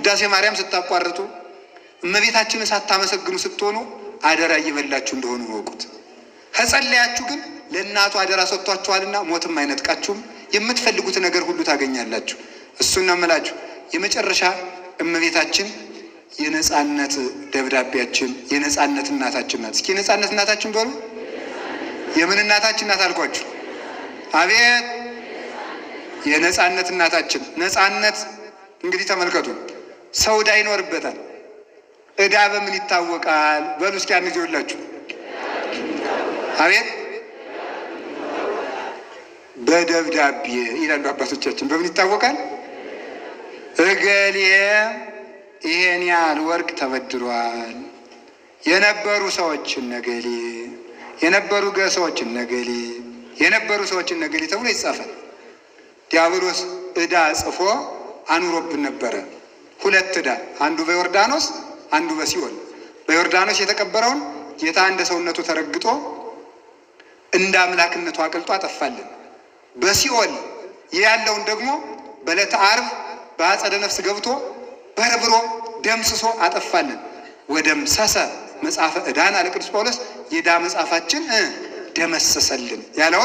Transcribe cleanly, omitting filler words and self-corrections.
ውዳሴ ማርያም ስታቋርጡ እመቤታችንን ሳታመሰግኑ ስትሆኑ አደራ እየበላችሁ እንደሆኑ ወቁት። ከጸለያችሁ ግን ለእናቱ አደራ ሰጥቷችኋልና ሞትም አይነጥቃችሁም፣ የምትፈልጉት ነገር ሁሉ ታገኛላችሁ። እሱን ነው የምላችሁ። የመጨረሻ እመቤታችን የነጻነት ደብዳቤያችን የነጻነት እናታችን ናት። እስኪ የነጻነት እናታችን በሉ። የምን እናታችን ናት አልኳችሁ? አቤት የነጻነት እናታችን። ነጻነት እንግዲህ ተመልከቱ፣ ሰው ዕዳ ይኖርበታል። ዕዳ በምን ይታወቃል? በሉ እስኪ አንድ ይውላችሁ። አቤት በደብዳቤ ይላሉ አባቶቻችን። በምን ይታወቃል? እገሌ ይሄን ያህል ወርቅ ተበድሯል፣ የነበሩ ሰዎች ነገሌ፣ የነበሩ ሰዎች ነገሌ፣ የነበሩ ሰዎች ነገሌ ተብሎ ይጻፋል። ዲያብሎስ ዕዳ ጽፎ አኑሮብን ነበረ። ሁለት ዕዳ፣ አንዱ በዮርዳኖስ አንዱ በሲኦል። በዮርዳኖስ የተቀበረውን ጌታ እንደ ሰውነቱ ተረግጦ እንደ አምላክነቱ አቅልጦ አጠፋልን። በሲኦል ያለውን ደግሞ በዕለተ ዓርብ በአጸደ ነፍስ ገብቶ በርብሮ ደምስሶ አጠፋልን። ወደምሰሰ መጽሐፈ ዕዳን አለ ቅዱስ ጳውሎስ። የዕዳ መጽሐፋችን ደመሰሰልን ያለው